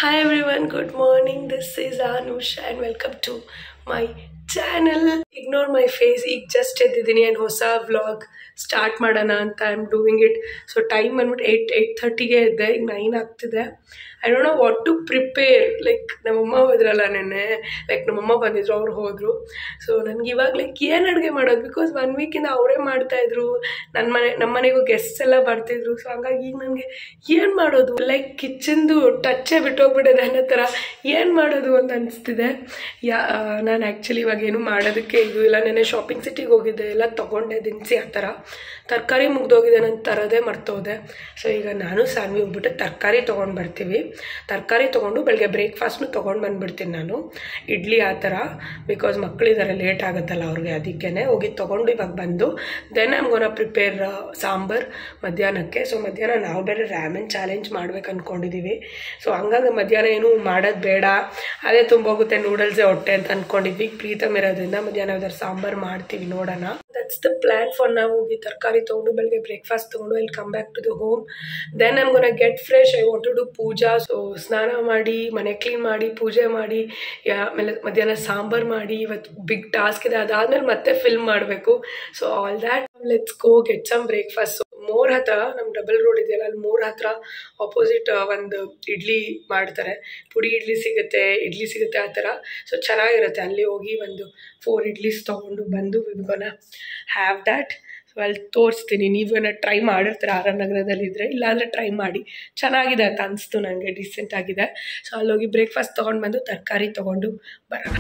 Hi everyone, good morning. This is Anush and welcome to my channel. Ignore my face. ಈಗ just ಎದ್ದಿದ್ದೀನಿ and ಹೊಸ ವ್ಲಾಗ್ start ಮಾಡೋಣ ಅಂತ I am doing it. So time ಬಂದ್ಬಿಟ್ಟು 8:30ಗೆ ಎದ್ದೆ, ಈಗ 9 ಆಗ್ತಿದೆ. I don't know what to prepare. Like ನಮ್ಮಮ್ಮ ಹೋದ್ರಲ್ಲ ನೆನ್ನೆ, ಲೈಕ್ ನಮ್ಮಮ್ಮ ಬಂದಿದ್ರು, ಅವ್ರು ಹೋದರು. ಸೊ ನನಗೆ ಇವಾಗ ಲೈಕ್ ಏನು ಅಡುಗೆ ಮಾಡೋದು, ಬಿಕಾಸ್ 1 ವೀಕಿಂದ ಅವರೇ ಮಾಡ್ತಾಯಿದ್ರು. ನಮ್ಮ ಮನೆಗೂ ಗೆಸ್ಟ್ಸ್ ಎಲ್ಲ ಬರ್ತಿದ್ರು. ಸೊ ಹಂಗಾಗಿ ಈಗ ನನಗೆ ಏನು ಮಾಡೋದು, ಲೈಕ್ ಕಿಚನ್ದು ಟಚ್ಚೇ ಬಿಟ್ಟೋಗ್ಬಿಟ್ಟಿದೆ ಅನ್ನೋ ಥರ ಏನು ಮಾಡೋದು ಅಂತ ಅನಿಸ್ತಿದೆ. ನಾನು ಆ್ಯಕ್ಚುಲಿ ಇವಾಗ ಏನು ಮಾಡೋದಕ್ಕೆ ಇದು ಇಲ್ಲ. ನೆನ್ನೆ ಶಾಪಿಂಗ್ ಸಿಟಿಗೆ ಹೋಗಿದ್ದೆ, ಎಲ್ಲ ತೊಗೊಂಡೆ ದಿನಸಿ ಆ ಥರ. ತರಕಾರಿ ಮುಗ್ದೋಗಿದೆ, ನಾನು ತರೋದೇ ಮರ್ತೋದೆ. ಸೊ ಈಗ ನಾನು ಸಾನ್ವಿ ಹೋಗ್ಬಿಟ್ಟು ತರಕಾರಿ ತೊಗೊಂಡು ಬರ್ತೀವಿ. ತರಕಾರಿ ತೊಗೊಂಡು ಬೆಳಗ್ಗೆ ಬ್ರೇಕ್ಫಾಸ್ಟ್ನು ತೊಗೊಂಡು ಬಂದುಬಿಡ್ತೀನಿ ನಾನು, ಇಡ್ಲಿ ಆ ಥರ. ಬಿಕಾಸ್ ಮಕ್ಕಳಿದ್ದಾರೆ, ಲೇಟ್ ಆಗುತ್ತಲ್ಲ ಅವ್ರಿಗೆ, ಅದಕ್ಕೇ ಹೋಗಿ ತೊಗೊಂಡು ಇವಾಗ ಬಂದು then I'm gonna prepare sambar ಮಧ್ಯಾಹ್ನಕ್ಕೆ. ಸೊ ಮಧ್ಯಾಹ್ನ ನಾವು ಬೇರೆ ರ್ಯಾಮೆನ್ ಚಾಲೆಂಜ್ ಮಾಡ್ಬೇಕು ಅಂದ್ಕೊಂಡಿದ್ದೀವಿ. ಸೊ ಹಂಗಾಗಿ ಮಧ್ಯಾಹ್ನ ಏನು ಮಾಡೋದು ಬೇಡ, ಅದೇ ತುಂಬೋಗುತ್ತೆ ನೂಡಲ್ಸೇ ಹೊಟ್ಟೆ ಅಂತ ಅಂದ್ಕೊಂಡಿದ್ವಿ. ಪ್ರೀತಮ್ ಇರೋದ್ರಿಂದ ಮಧ್ಯಾಹ್ನ ಯಾವ್ದಾದ್ರು ಸಾಂಬಾರು ಮಾಡ್ತೀವಿ, ನೋಡೋಣ. That's the plan for. ನಾವು ಹೋಗಿ ತರಕಾರಿ ತೊಗೊಂಡು ಬೆಳಗ್ಗೆ ಬ್ರೇಕ್ಫಾಸ್ಟ್ ತೊಗೊಂಡು I'll come back to the home. Then I'm gonna get fresh. I want to do puja. So ಸ್ನಾನ ಮಾಡಿ, ಮನೆ ಕ್ಲೀನ್ ಮಾಡಿ, ಪೂಜೆ ಮಾಡಿ, ಆಮೇಲೆ ಮಧ್ಯಾಹ್ನ ಸಾಂಬಾರು ಮಾಡಿ. ಇವತ್ತು ಬಿಗ್ ಟಾಸ್ಕ್ ಇದೆ. ಅದಾದ್ಮೇಲೆ ಮತ್ತೆ ಫಿಲ್ಮ್ ಮಾಡಬೇಕು. So all that, let's go get some breakfast. More ಹತ್ರ, ನಮ್ಮ ಡಬಲ್ ರೋಡ್ ಇದೆಯಲ್ಲ, ಅಲ್ಲಿ ಮೋರ್ ಹತ್ರ ಆಪೋಸಿಟ್ ಒಂದು ಇಡ್ಲಿ ಮಾಡ್ತಾರೆ. ಪುಡಿ ಇಡ್ಲಿ ಸಿಗುತ್ತೆ ಆ ಥರ. ಸೊ ಚೆನ್ನಾಗಿರುತ್ತೆ. ಅಲ್ಲಿ ಹೋಗಿ ಒಂದು 4 ಇಡ್ಲೀಸ್ ತೊಗೊಂಡು ಬಂದು we gonna have that. So ಅಲ್ಲಿ ತೋರಿಸ್ತೀನಿ. ನೀವೇನ ಟ್ರೈ ಮಾಡಿರ್ತೀರ RR ನಗರದಲ್ಲಿದ್ದರೆ, ಇಲ್ಲಾಂದರೆ ಟ್ರೈ ಮಾಡಿ. ಚೆನ್ನಾಗಿದೆ ಅಂತ ಅನಿಸ್ತು ನನಗೆ, ಡಿಸೆಂಟ್ ಆಗಿದೆ. ಸೊ ಅಲ್ಲೋಗಿ ಬ್ರೇಕ್ಫಾಸ್ಟ್ ತೊಗೊಂಡು ಬಂದು ತರಕಾರಿ ತೊಗೊಂಡು ಬರೋಣ.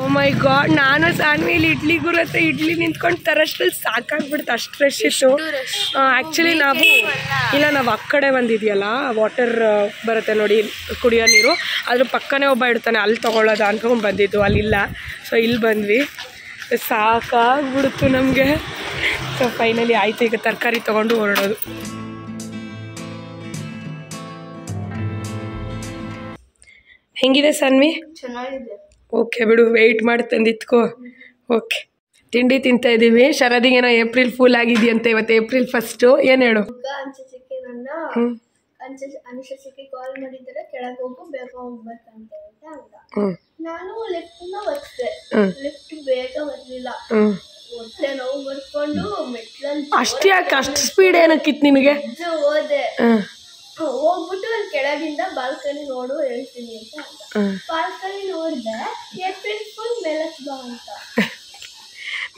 ಓ ಮೈ ಗಾಡ್, ನಾನು ಸಾನ್ವಿಲಿ ಇಡ್ಲಿ ಗುರತ್ತೆ ಇಡ್ಲಿ ನಿಂತ್ಕೊಂಡು ತರಷ್ಟಲ್ಲಿ ಸಾಕಾಗ್ಬಿಡ್ತು, ಅಷ್ಟು ರಶ್ ಇತ್ತು. ಆ್ಯಕ್ಚುಲಿ ನಾವು ಆ ಕಡೆ ಬಂದಿದೆಯಲ್ಲ, ವಾಟರ್ ಬರುತ್ತೆ ನೋಡಿ, ಕುಡಿಯೋ ನೀರು, ಅದ್ರ ಪಕ್ಕನೇ ಒಬ್ಬ ಇಡ್ತಾನೆ, ಅಲ್ಲಿ ತೊಗೊಳ್ಳೋದು ಅನ್ಕೊಂಡು ಬಂದಿದ್ದು, ಅಲ್ಲಿಲ್ಲ. ಸೊ ಇಲ್ಲಿ ಬಂದ್ವಿ, ಸಾಕಾಗ್ಬಿಡ್ತು ನಮಗೆ. ಸೊ ಫೈನಲಿ ಆಯಿತು, ಈಗ ತರಕಾರಿ ತೊಗೊಂಡು ಹೊರಡೋದು. ಹೆಂಗಿದೆ ಸಾನ್ವಿ? ಚೆನ್ನಾಗಿದೆ. ಓಕೆ ಬಿಡು, ವೆಯ್ಟ್ ಮಾಡಿ ತಂದಿತ್ಕೋ. ಓಕೆ, ತಿಂಡಿ ತಿಂತಾ ಇದ್ದೀವಿ. ಶರದಿಗೇನೋ ಏಪ್ರಿಲ್ ಫುಲ್ ಆಗಿದೆಯಂತೆ, ಇವತ್ತು ಏಪ್ರಿಲ್ 1. ಏನು ಹೇಳು? ಅನುಷಕ್ಕೆ ಕಾಲ್ ಮಾಡಿದರೆ ಕೆಳಗೆ ಹೋಗು, ಬೇಗ ಹೋಗ್ಬೇಕಂತ ನಾನು ಲಿಫ್ಟ್ನ ಒತ್ತಿದೆ. ಲಿಫ್ಟ್ ಬೇಗ ಬರಲಿಲ್ಲ, ಹೊಟ್ಟೆ ನೋವು ಬರ್ಕೊಂಡು ಮೆಟ್ಲಲ್ಲಿ ಅಷ್ಟು ಯಾಕೆ ಅಷ್ಟು ಸ್ಪೀಡ್ ಏನಕ್ಕಿತ್ತು ನಿನಗೆ? ಹೋದೆ, ಹೋಗ್ಬಿಟ್ಟು ಅಲ್ಲಿ ಕೆಳಗಿಂದ ಬಾಲ್ಕನಿ ನೋಡು ಹೇಳ್ತೀನಿ ಅಂತ ಅಂದ. ಬಾಲ್ಕನಿ ನೋಡಿದೆ, ಏಪ್ರಿಲ್ ಫುಲ್ ಮೇಲಕ್ಕೆ ಬಾ ಅಂತ.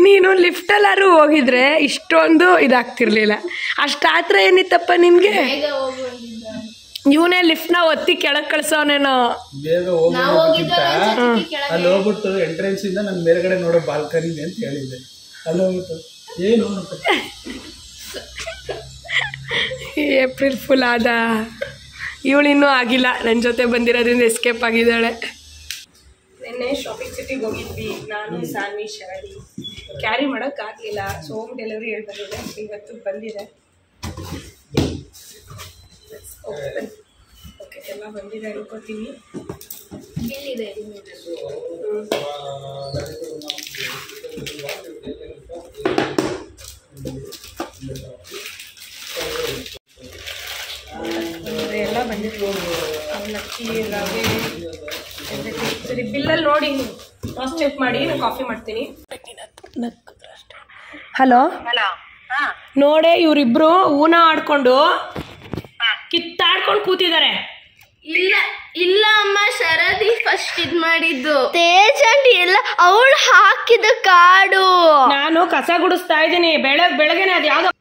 ನೀನು ಲಿಫ್ಟಲ್ಲಾರು ಹೋಗಿದ್ರೆ ಇಷ್ಟೊಂದು ಇದಾಗ್ತಿರ್ಲಿಲ್ಲ. ಅಷ್ಟು ಆತ್ರ ಏನಿತ್ತಪ್ಪ ನಿನ್ಗೆ? ಬೇಗ ಹೋಗ್ಬಂದಿದ್ದ ಇವನೇ ಲಿಫ್ಟ್ನ ಒತ್ತಿ ಕೆಳಗೆ ಕಳ್ಸೋನೇನೋ. ಬೇಗ ಅಲ್ಲಿ ಹೋಗ್ಬಿಟ್ಟು ಎಂಟ್ರೆನ್ಸ್ ಇಂದ ನನ್ನ ಮೇಲ್ಗಡೆ ನೋಡೋ ಬಾಲ್ಕನಿ ಅಂತ ಹೇಳಿದ್ದೆ. ಅಲ್ಲಿ ಹೋಗ್ಬಿಟ್ಟು ಏನು ಏಪ್ರಿಲ್ ಫುಲ್ ಆದ. ಇವಳಿನ್ನೂ ಆಗಿಲ್ಲ, ನನ್ನ ಜೊತೆ ಬಂದಿರೋದ್ರಿಂದ ಎಸ್ಕೇಪ್ ಆಗಿದ್ದಾಳೆ. ನಿನ್ನೆ ಶಾಪಿಂಗ್ ಸಿಟಿಗೆ ಹೋಗಿದ್ವಿ, ನಾನು ಸಾನ್ವಿ ಶರದಿ. ಕ್ಯಾರಿ ಮಾಡೋಕ್ಕಾಗಲಿಲ್ಲ, ಸೊ ಹೋಮ್ ಡೆಲಿವರಿ ಹೇಳ್ಬಂದಿದೆ. ಇವತ್ತು ಬಂದಿದೆ. ಓಕೆ, ಎಲ್ಲ ಬಂದಿದೆ ಅನ್ಕೋತೀನಿ. ಎಲ್ಲಿದೆ? ಎಲ್ಲ ಬಂದಿತ್ತು. ಅವಲಕ್ಕಿ, ರವೆ, ಸರಿ ಬಿಲ್ಲಲ್ಲಿ ನೋಡಿ ಕ್ರಾಸ್ ಚೆಕ್ ಮಾಡಿ, ನಾನು ಕಾಫಿ ಮಾಡ್ತೀನಿ. ಹಲೋ, ನೋಡೆ ಇವರಿಬ್ರು ಊನ ಆಡ್ಕೊಂಡು ಕಿತ್ತಾಡ್ಕೊಂಡು ಕೂತಿದ್ದಾರೆ. ಇಲ್ಲ ಅಮ್ಮ, ಶರದಿ ಫಸ್ಟ್ ಇದ್ ಮಾಡಿದ್ದು. ತೇಜ್ ಆಂಟಿ ಎಲ್ಲ ಅವಳು ಹಾಕಿದ ಕಾಡು. ನಾನು ಕಸ ಗುಡಿಸ್ತಾ ಇದ್ದೀನಿ. ಬೆಳಗ್ಗೆನೆ ಅದು ಯಾವ್ದೋ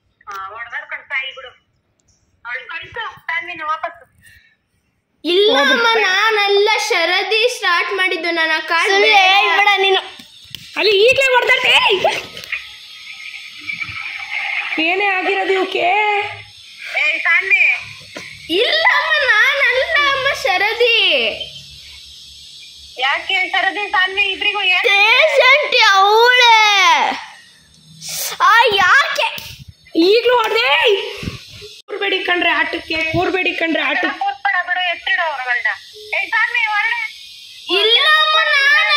ಇಲ್ಲ ಅಮ್ಮ, ನಾನೆಲ್ಲ ಶರದಿ ಸ್ಟಾರ್ಟ್ ಮಾಡಿದ್ದು. ನನ್ನ ಕಾಡು ನೀನು ಅಲ್ಲಿ ಈಗಲೇ ಹೊಡೆದಟ್ಟೆ. ಏನೇ ಆಗಿರೋದು ಇವಕ್ಕೆ? ಇಲ್ಲ ಅಮ್ಮ, ನಾನಲ್ಲ ಅಮ್ಮ, ಶರದಿ. ಯಾಕೆ ಶರದಿ ಸಾನ್ವಿ ಇಬ್ರಿಗೂ ತೇಜ್ ಆಂಟಿ ಅವಳೇ. ಯಾಕೆ ಈಗಲೂ ಹೊಡೆದೆ? ಕೂರ್ಬೇಡಿ ಕಂಡ್ರೆ ಆಟಕ್ಕೆ, ಕೂರ್ಬೇಡಿ ಕಂಡ್ರೆ ಆಟಕ್ಕೆ. ಬಿಡು, ಎತ್ತಿಡು ಅವ್ರಗಳನ್ನ. ಇಲ್ಲ ಅಮ್ಮ, ನಾನಲ್ಲ,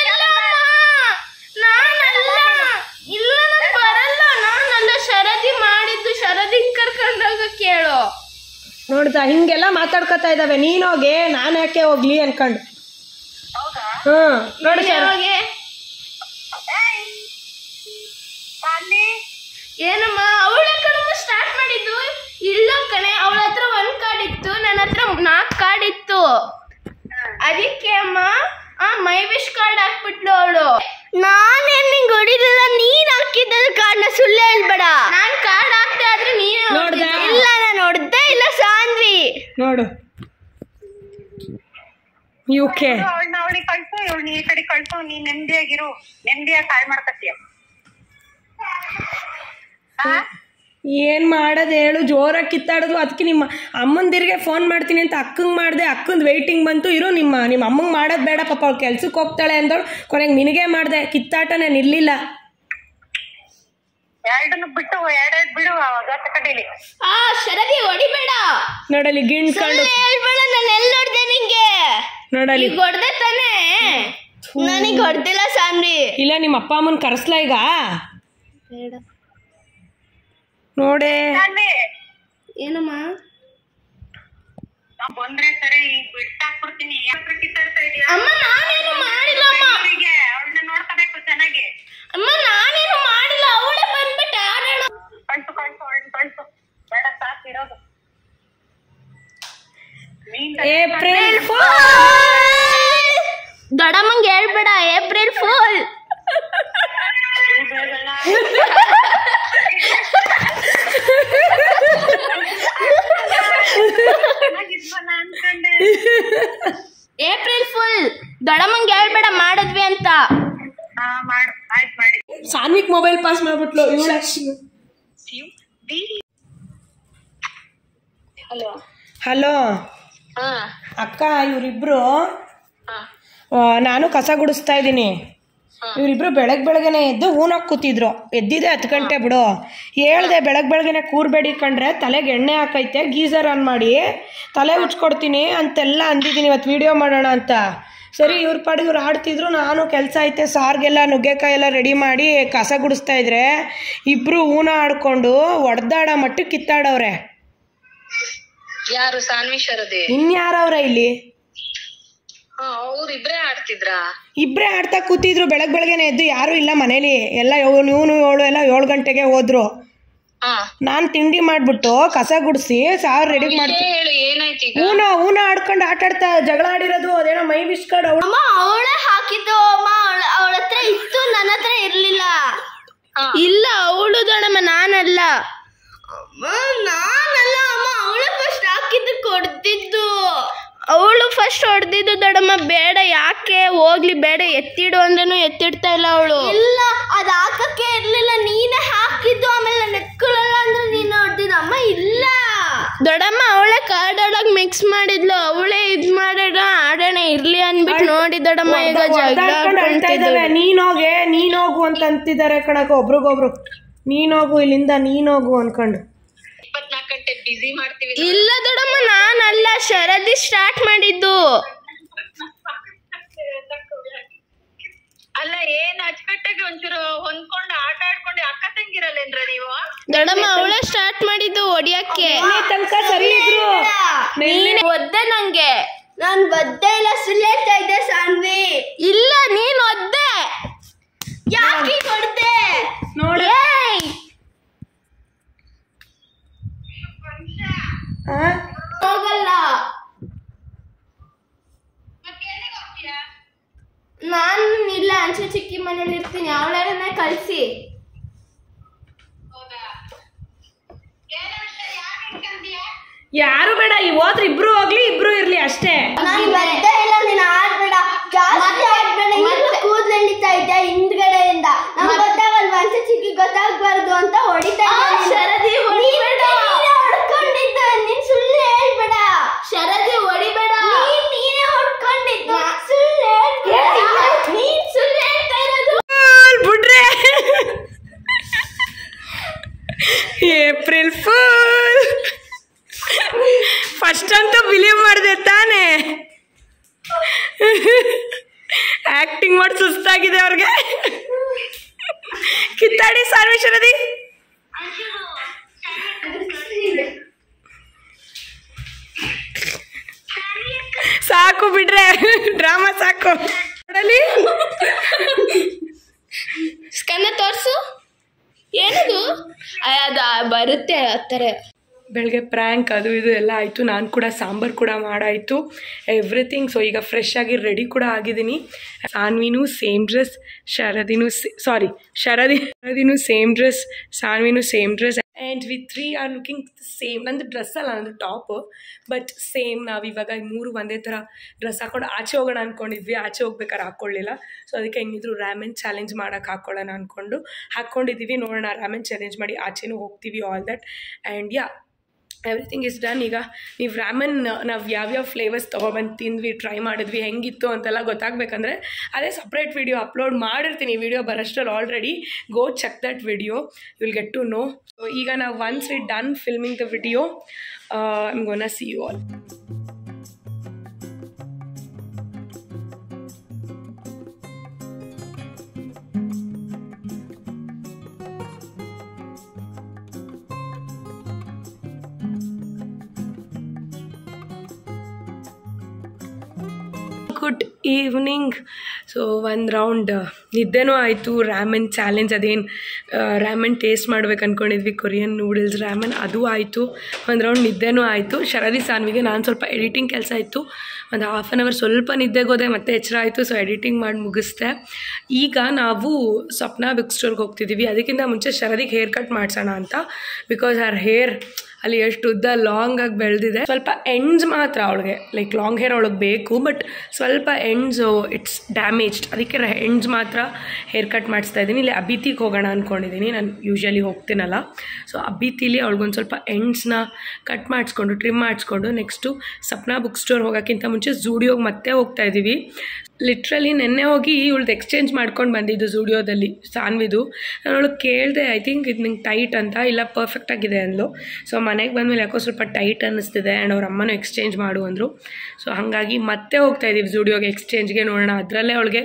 ಇಲ್ಲ ನಾನು ಬರಲ್ಲ. ನಾನಲ್ಲ, ಶರದಿ ಮಾಡಿದ್ದು. ಶರದಿ ಕರ್ಕೊಂಡೋಗ ಕೇಳು. ನೋಡ್ದಾ ಹಿಂಗೆಲ್ಲ ಮಾತಾಡ್ಕೊತಾ ಇದ್ದಾವೆ. ನೀನೋಗಿ ನಾನು ಯಾಕೆ ಹೋಗ್ಲಿ ಅನ್ಕೊಂಡು. ನೋಡಿ ಏನಮ್ಮ ಅವಳ ಕಣಮ್ಮ ಸ್ಟಾರ್ಟ್ ಮಾಡಿದ್ದು. ಇಲ್ಲ ಕಣೆ, ಅವಳ ಹತ್ರ 1 ಕಾರ್ಡ್ ಇತ್ತು, ನನ್ನ ಹತ್ರ 4 ಕಾರ್ಡ್ ಇತ್ತು. ಅದಕ್ಕೆ ಅಮ್ಮ ಮೈ ವಿಶ್ ಕಾರ್ಡ್ ಹಾಕ್ಬಿಟ್ಲು ಅವಳು. ನಾನೇನ್ ನಿಂಗೆ ಹೊಡಿಲಿಲ್ಲ, ನೀನ್ ಹಾಕಿದ್ದ ಕಾರ್ಡ್ನ ಸುಳ್ಳು ಹೇಳ್ಬೇಡ. ನಾನ್ ಕಾರ್ಡ್ ಹಾಕ್ದೆ ಆದ್ರೆ ನೀನು ಇಲ್ಲ, ನಾನು ಹೊಡ್ದೇ ಇಲ್ಲ ಸಾನ್ವಿ. ನೋಡು ಯುಕೆ ಅವಳಿಗೆ ಕಳ್ಸು, ಇವಳು ಈ ಕಡೆ ಕಳ್ಸು. ನೀ ನೆಮ್ಮದಿಯಾಗಿರು, ನೆಮ್ಮದಿಯಾಗಿ ಕಾಲ್ ಮಾಡ್ಕತ್ತೀಯ. ಏನು ಮಾಡೋದು ಹೇಳು, ಜೋರಾಗಿ ಕಿತ್ತಾಡೋದು. ಅದಕ್ಕೆ ನಿಮ್ಮ ಅಮ್ಮಂದಿರಿಗೆ ಫೋನ್ ಮಾಡ್ತೀನಿ ಅಂತ ಅಕ್ಕಂಗೆ ಮಾಡಿದೆ, ಅಕ್ಕಂದು ವೆಯ್ಟಿಂಗ್ ಬಂತು. ಇರು ನಿಮ್ಮ ಅಮ್ಮಂಗೆ ಮಾಡೋದು ಬೇಡ, ಪಾಪ ಅವ್ಳು ಕೆಲ್ಸಕ್ಕೆ ಹೋಗ್ತಾಳೆ ಅಂದವಳು. ಕೊನೆಗೆ ನಿನಗೆ ಮಾಡಿದೆ. ಕಿತ್ತಾಟನೇ ನಿಲ್ಲಿಲ್ಲ. ಎರಡನ್ನು ಬಿಟ್ಟು ಎರಡೆರಡು ಬಿಡು ಕಡೀಲಿ. ಶರದಿ ಹೊಡಿಬೇಡ. ನೋಡಲಿ ಗಿಣ್ಕೊಂಡು ಹೇಳ್ಬೇಡ, ನಾನು ಎಲ್ಲಿ ಹೊಡ್ದೆ ನಿಂಗೆ? ನೋಡಲಿ ಹೊಡ್ದೆ ತಾನೇ? ನನಗೆ ಹೊಡ್ದಿಲ್ಲ ಸಾನ್ವಿ. ಇಲ್ಲ ನಿಮ್ಮ ಅಪ್ಪ ಅಮ್ಮನ ಕರೆಸ್ಲಾ ಈಗ? ನೋಡೆ ಏನಮ್ಮ ಬಂದ್ರೆ ಸರಿ, ಈಗ ಬಿಟ್ಟಾಕ್ಬಿಡ್ತೀನಿ. ಯಾಕೆ ಕಿತ್ತಾಡ್ತಾ ಇದೀಯ? ಅಮ್ಮ ನಾನೇನು ಮಾಡಿಲ್ಲ. ಅವಳನ್ನ ನೋಡ್ಕೋಬೇಕು ಚೆನ್ನಾಗಿ. ಅಮ್ಮ ನಾನೇನು ಮಾಡಿಲ್ಲ, ಅವಳೇ ಬಂದ್ಬಿಟ್ಟು ಆಡೋಣ. ಕಳ್ಸು ಕಳ್ಸು, ಅವಳನ್ನ ಕಳ್ಸು. ಬೇಡ ಸಾಕಿರೋದು. April fool. ದೊಡ್ಡಮ್ಮಂಗೆ ಹೇಳ್ಬೇಡ, ಏಪ್ರಿಲ್ ಫೂಲ್. April fool. ದೊಡ್ಡಮ್ಮಂಗೆ ಹೇಳ್ಬೇಡ ಮಾಡಿದ್ವಿ ಅಂತ. ಸಾನ್ವಿಕ್ ಮೊಬೈಲ್ ಪಾಸ್ ಮಾಡ್ಬಿಟ್ಲು ಇವಳು. ಹಲೋ ಅಕ್ಕ, ಇವರಿಬ್ರು ನಾನು ಕಸ ಗುಡಿಸ್ತಾ ಇದ್ದೀನಿ. ಇವರಿಬ್ರು ಬೆಳಗ್ಗೆನೆ ಎದ್ದು ಹೂನಾಗಿ ಕೂತಿದ್ರು. ಎದ್ದಿದೆ 10 ಗಂಟೆ ಬಿಡು. ಹೇಳ್ದೆ ಬೆಳಗ್ಗೆನೆ ಕೂರ್ಬೇಡಿ ಕಂಡ್ರೆ ತಲೆಗೆ ಎಣ್ಣೆ ಹಾಕೈತೆ, ಗೀಸರ್ ಆನ್ ಮಾಡಿ ತಲೆ ಉಚ್ಕೊಡ್ತೀನಿ ಅಂತೆಲ್ಲ ಅಂದಿದ್ದೀನಿ. ಇವತ್ತು ವೀಡಿಯೋ ಮಾಡೋಣ ಅಂತ. ಸರಿ ಇವ್ರ ಪಾಡಿಗೆ ಇವ್ರು ಆಡ್ತಿದ್ರು. ನಾನು ಕೆಲಸ ಐತೆ, ಸಾರಿಗೆಲ್ಲ ನುಗ್ಗೆಕಾಯಿ ಎಲ್ಲ ರೆಡಿ ಮಾಡಿ ಕಸ ಗುಡಿಸ್ತಾ ಇದ್ರೆ ಇಬ್ರು ಹೂನ ಆಡ್ಕೊಂಡು ಒಡ್ದಾಡ ಮಟ್ಟಕ್ಕೆ ಕಿತ್ತಾಡವ್ರೆ. ಯಾರು? ಸಾನ್ವಿ ಶರದಿ. ಇನ್ಯಾರವ್ರೆ ಇಲ್ಲಿ? ಅವ್ರಿಬ್ರೇ ಆಡ್ತಿದ್ರಾ? ಇಬ್ಬರೇ ಆಡ್ತಾ ಕೂತಿದ್ರು. ಬೆಳಗ್ಗೆನೆ ಎದ್ದು ಯಾರೂ ಇಲ್ಲ ಮನೇಲಿ. ಎಲ್ಲ ಇವನು ಇವಳು ಎಲ್ಲ 7 ಗಂಟೆಗೆ ಹೋದ್ರು. ನಾನು ತಿಂಡಿ ಮಾಡ್ಬಿಟ್ಟು ಕಸ ಗುಡಿಸಿ ಸಾರು ರೆಡಿ ಮಾಡ್ತೀನಿ. ಹೂನ ಆಡ್ಕೊಂಡು ಆಟಾಡ್ತಾ ಜಗಳ ಆಡಿರೋದು. ಅದೇನೋ ಮೈ ವಿಶ್ ಕಾರ್ಡ್ ಅವಳೇ ಹಾಕಿದ್ದು. ಅಮ್ಮ ಅವಳ ಹತ್ರ ಇತ್ತು, ನನ್ನ ಹತ್ರ ಇರ್ಲಿಲ್ಲ. ಇಲ್ಲ ಅವಳು ದೊಡ್ಡಮ್ಮ, ನಾನಲ್ಲ. ಅಮ್ಮ ಅವಳು ಫಸ್ಟ್ ಹಾಕಿದ್ದು, ಕೊಡ್ತಿದ್ದು ಅವಳು ಫಸ್ಟ್ ಹೊಡೆದಿದ್ದು. ದೊಡ್ಡಮ್ಮ ಬೇಡ, ಯಾಕೆ ಹೋಗ್ಲಿ ಬೇಡ, ಎತ್ತಿಡು ಅಂದ್ರೂ ಎತ್ತಿಡ್ತಾ ಇಲ್ಲ ಅವಳು. ಇಲ್ಲ ಅದು ಹಾಕಕ್ಕೆ ಇರ್ಲಿಲ್ಲ, ನೀನೇ ಹಾಕಿದ್ದು. ಆಮೇಲೆ ನೆಕ್ಕಳಲ್ಲ ಅಂದ್ರೆ ನೀನು ಹೊಡೆದಿದ್ದು. ಅಮ್ಮ ಇಲ್ಲ ದೊಡ್ಡಮ್ಮ ಅವಳೇ ಕಾರ್ಡ್ ಒಳಗೆ ಮಿಕ್ಸ್ ಮಾಡಿದ್ಲು. ಅವಳೇ ಇದ್ ಮಾಡೋಣ ಆಡೋಣ ಇರ್ಲಿ ಅನ್ಬಿಟ್ಟು ನೋಡಿ ದೊಡ್ಡಮ್ಮ ಈಗ ಜಗಳ. ನೀನೋಗು ಅಂತ ಅಂತಿದ್ದಾರೆ ಕಣಕ ಒಬ್ರಿಗೊಬ್ರು. ನೀನೋಗು ಇಲ್ಲಿಂದ, ನೀನೋಗು ಅನ್ಕೊಂಡು. 24 ಗಂಟೆ ಬಿಸಿ ಮಾಡ್ತೀವಿ. ಇಲ್ಲ ದೊಡ್ಡಮ್ಮ, ನಾನಲ್ಲ, ಶರದಿ ಸ್ಟಾರ್ಟ್ ಮಾಡಿದ್ದು. ಅಲ್ಲ, ಏನ್ ಅಚ್ಚುಕಟ್ಟಾಗಿ ಒಂಚೂರು ಹೊಂದ್ಕೊಂಡು ಆಟ ಆಡ್ಕೊಂಡು ಅಕ್ಕ ತಂಗಿರಲ್ಲೇನ್ರ ನೀವು? ದೊಡ್ಡಮ್ಮ ಅವಳೇ ಸ್ಟಾರ್ಟ್ ಮಾಡಿದ್ದು ಹೊಡಿಯಕ್ಕೆ. ತನಕ ಸರಿ ಇದ್ರು. ನೀನ್ ಒದ್ದೆ ನಂಗೆ. ನಾನ್ ಒದ್ದೆ ಇಲ್ಲ, ಸುಳ್ಳು ಹೇಳ್ತಾ ಇದ್ದೆ ಸಾನ್ವಿ. ಇಲ್ಲ ನೀನ್ ಒದ್ದೆ. ಯಾಕೆ ಹೊಡ್ದೆ ನೋಡಿ? ಹೋಗಲ್ಲ. ನಾನು ಇಲ್ಲ, ಅಂಚೆ ಚಿಕ್ಕಿ ಮನೇಲಿ ಇರ್ತೀನಿ. ಅವಳನ್ನೇ ಕಳ್ಸಿ. ಯಾರು ಬೇಡ, ಹೋದ್ರೆ ಇಬ್ರು ಹೋಗ್ಲಿ, ಇಬ್ರು ಇರ್ಲಿ ಅಷ್ಟೇ. ನಾನು ಬದ್ದೆ ಇಲ್ಲ, ನೀನು ಆಡ್ಬೇಡ, ಜಾಸ್ತಿ ಆಡ್ಬೇಡ. ಕೂದಲು ಎಳಿತಾ ಇದ್ದೆ ಹಿಂದ್ಗಡೆಯಿಂದ. ನಮ್ಗೆ ಗೊತ್ತಾಗಲ್ವ, ಅಂಚೆ ಚಿಕ್ಕಿ ಗೊತ್ತಾಗ್ಬಾರ್ದು ಅಂತ ಹೊಡಿತಾ ಶರದಿ. ಹೊಡ್ಕೊಂಡಿದ್ದ, ನೀನ್ ಸುಳ್ಳು ಹೇಳ್ಬೇಡ. ಶರದಿ ಹೊಡಿಬೇಡ, ನೀನೇ ಹೊಡ್ಕೊಂಡಿದ್ದ. ಸುಳ್ಳು ನೀನ್ ಸುಳ್ಳು ಹೇಳ್ತಾ ಇರೋದು. ಬಿಡ್ರೆ ಏಪ್ರಿಲ್ ಫೂಲ್. ಫಸ್ಟ್ ಅಂತೂ ಬಿಲೀವ್ ಮಾಡಿದೆ ತಾನೇ. ಆಕ್ಟಿಂಗ್ ಮಾಡಿ ಸುಸ್ತಾಗಿದೆ ಅವ್ರಿಗೆ. ಕಿತ್ತಾಡಿ ಸಾನ್ವಿ ಶರದಿ. ಸಾಕು ಬಿಡ್ರೆ, ಡ್ರಾಮಾ ಸಾಕು. ನೋಡಲಿ ಸ್ಕನ್ನ ತೋರಿಸು. ಏನದು? ಅದು ಬರುತ್ತೆ ಆ ಥರ. ಬೆಳಗ್ಗೆ ಪ್ರ್ಯಾಂಕ್ ಅದು ಇದು ಎಲ್ಲ ಆಯಿತು. ನಾನು ಕೂಡ ಸಾಂಬಾರು ಕೂಡ ಮಾಡಾಯಿತು, ಎವ್ರಿಥಿಂಗ್. ಸೊ ಈಗ ಫ್ರೆಶ್ ಆಗಿ ರೆಡಿ ಕೂಡ ಆಗಿದ್ದೀನಿ. ಸಾನ್ವಿನೂ ಸೇಮ್ ಡ್ರೆಸ್, ಶರದಿನೂ ಸೇಮ್ ಡ್ರೆಸ್, ಸಾನ್ವಿನೂ same dress. And we 3 are looking same. ನಂದು ಡ್ರೆಸ್ ಅಲ್ಲ, ನಂದು ಟಾಪ್, ಬಟ್ ಸೇಮ್. ನಾವು ಇವಾಗ 3 ಒಂದೇ ಥರ ಡ್ರೆಸ್ ಹಾಕ್ಕೊಂಡು ಆಚೆ ಹೋಗೋಣ ಅಂದ್ಕೊಂಡಿದ್ವಿ. ಆಚೆ ಹೋಗ್ಬೇಕಾದ್ರೆ ಹಾಕ್ಕೊಳ್ಳಿಲ್ಲ. ಸೊ ಅದಕ್ಕೆ ಹೆಂಗಿದ್ರು ರ್ಯಾಮೆನ್ ಚಾಲೆಂಜ್ ಮಾಡೋಕೆ ಹಾಕ್ಕೊಳ್ಳೋಣ ಅಂದ್ಕೊಂಡು ಹಾಕ್ಕೊಂಡಿದ್ದೀವಿ. ನೋಡೋಣ, ರ್ಯಾಮೆನ್ ಚಾಲೆಂಜ್ ಮಾಡಿ ಆಚೆನೂ ಹೋಗ್ತೀವಿ, all that. And yeah, everything is done. ಈಗ ನೀವು ರ್ಯಾಮನ್ ನಾವು ಯಾವ್ಯಾವ ಫ್ಲೇವರ್ಸ್ ತೊಗೊಬಂದು ತಿಂದ್ವಿ, ಟ್ರೈ ಮಾಡಿದ್ವಿ, ಹೆಂಗಿತ್ತು ಅಂತೆಲ್ಲ ಗೊತ್ತಾಗಬೇಕಂದ್ರೆ ಅದೇ ಸಪ್ರೇಟ್ ವಿಡಿಯೋ ಅಪ್ಲೋಡ್ ಮಾಡಿರ್ತೀನಿ. ವಿಡಿಯೋ ಬರೋಷ್ಟರಲ್ಲಿ already. Go check that video, you will get to know. So ಈಗ ನಾವು once we done filming the video, I am gonna see you all. Good evening. So ಒಂದು ರೌಂಡ್ ನಿದ್ದೆನೂ ಆಯಿತು. Ramen challenge, ಅದೇನು ರ್ಯಾಮೆನ್ taste ಮಾಡ್ಬೇಕು ಅಂದ್ಕೊಂಡಿದ್ವಿ, Korean noodles ರ್ಯಾಮೆನ್, ಅದು ಆಯಿತು. ಒಂದು ರೌಂಡ್ ನಿದ್ದೆನೂ ಆಯಿತು. ಶರದಿ ಸಾನ್ವಿಗೆ ನಾನು ಸ್ವಲ್ಪ ಎಡಿಟಿಂಗ್ ಕೆಲಸ ಇತ್ತು, ಒಂದು ಹಾಫ್ ಆನ್ ಅವರ್ ಸ್ವಲ್ಪ ನಿದ್ದೆಗೋದೆ, ಮತ್ತೆ ಎಚ್ಚರ ಆಯಿತು. ಸೊ ಎಡಿಟಿಂಗ್ ಮಾಡಿ ಮುಗಿಸ್ದೆ. ಈಗ ನಾವು ಸ್ವಪ್ನ ಬುಕ್ ಸ್ಟೋರ್ಗೆ ಹೋಗ್ತಿದ್ದೀವಿ. ಅದಕ್ಕಿಂತ ಮುಂಚೆ ಶರದಿಗೆ ಹೇರ್ ಕಟ್ ಮಾಡಿಸೋಣ ಅಂತ. ಬಿಕಾಸ್ ಹರ್ ಹೇರ್ ಅಲ್ಲಿ ಎಷ್ಟು ಉದ್ದ ಲಾಂಗ್ ಆಗಿ ಬೆಳೆದಿದೆ. ಸ್ವಲ್ಪ ಎಂಡ್ಸ್ ಮಾತ್ರ ಅವಳಿಗೆ, ಲೈಕ್ ಲಾಂಗ್ ಹೇರ್ ಅವಳಿಗೆ ಬೇಕು, ಬಟ್ ಸ್ವಲ್ಪ ಎಂಡ್ಸು ಇಟ್ಸ್ ಡ್ಯಾಮೇಜ್ಡ್. ಅದಕ್ಕೆ ಎಂಡ್ಸ್ ಮಾತ್ರ ಹೇರ್ ಕಟ್ ಮಾಡಿಸ್ತಾ ಇದ್ದೀನಿ. ಇಲ್ಲಿ ಅಬಿತಿಗೆ ಹೋಗೋಣ ಅಂದ್ಕೊಂಡಿದ್ದೀನಿ. ನಾನು ಯೂಶ್ವಲಿ ಹೋಗ್ತೀನಲ್ಲ, ಸೊ ಅಬಿತಿಲಿ ಅವಳಿಗೊಂದು ಸ್ವಲ್ಪ ಎಂಡ್ಸ್ನ ಕಟ್ ಮಾಡಿಸ್ಕೊಂಡು ಟ್ರಿಮ್ ಮಾಡಿಸ್ಕೊಂಡು ನೆಕ್ಸ್ಟು ಸಪ್ನಾ ಬುಕ್ ಸ್ಟೋರ್ ಹೋಗೋಕ್ಕಿಂತ ಮುಂಚೆ ಝೂಡಿಯೋಗೆ ಮತ್ತೆ ಹೋಗ್ತಾ ಇದ್ದೀವಿ. ಲಿಟ್ರಲಿ ನೆನ್ನೆ ಹೋಗಿ ಇವಳ್ದು ಎಕ್ಸ್ಚೇಂಜ್ ಮಾಡ್ಕೊಂಡು ಬಂದಿದ್ದು ಝೂಡಿಯೋದಲ್ಲಿ, ಸಾನ್ವಿದು. ನಾನು ಅವಳಿಗೆ ಕೇಳಿದೆ, ಐ ಥಿಂಕ್ ಇದು ನಿಂಗೆ ಟೈಟ್ ಅಂತ. ಇಲ್ಲ, ಪರ್ಫೆಕ್ಟ್ ಆಗಿದೆ ಅಂದ್ಲು. ಸೊ ಮನೆಗೆ ಬಂದಮೇಲೆ ಯಾಕೋ ಸ್ವಲ್ಪ ಟೈಟ್ ಅನ್ನಿಸ್ತಿದೆ. ಆ್ಯಂಡ್ ಅವ್ರ ಅಮ್ಮನೂ ಎಕ್ಸ್ಚೇಂಜ್ ಮಾಡು ಅಂದರು. ಸೊ ಹಾಗಾಗಿ ಮತ್ತೆ ಹೋಗ್ತಾ ಇದ್ದೀವಿ ಝೂಡಿಯೋಗೆ ಎಕ್ಸ್ಚೇಂಜ್ಗೆ. ನೋಡೋಣ, ಅದರಲ್ಲೇ ಅವಳಿಗೆ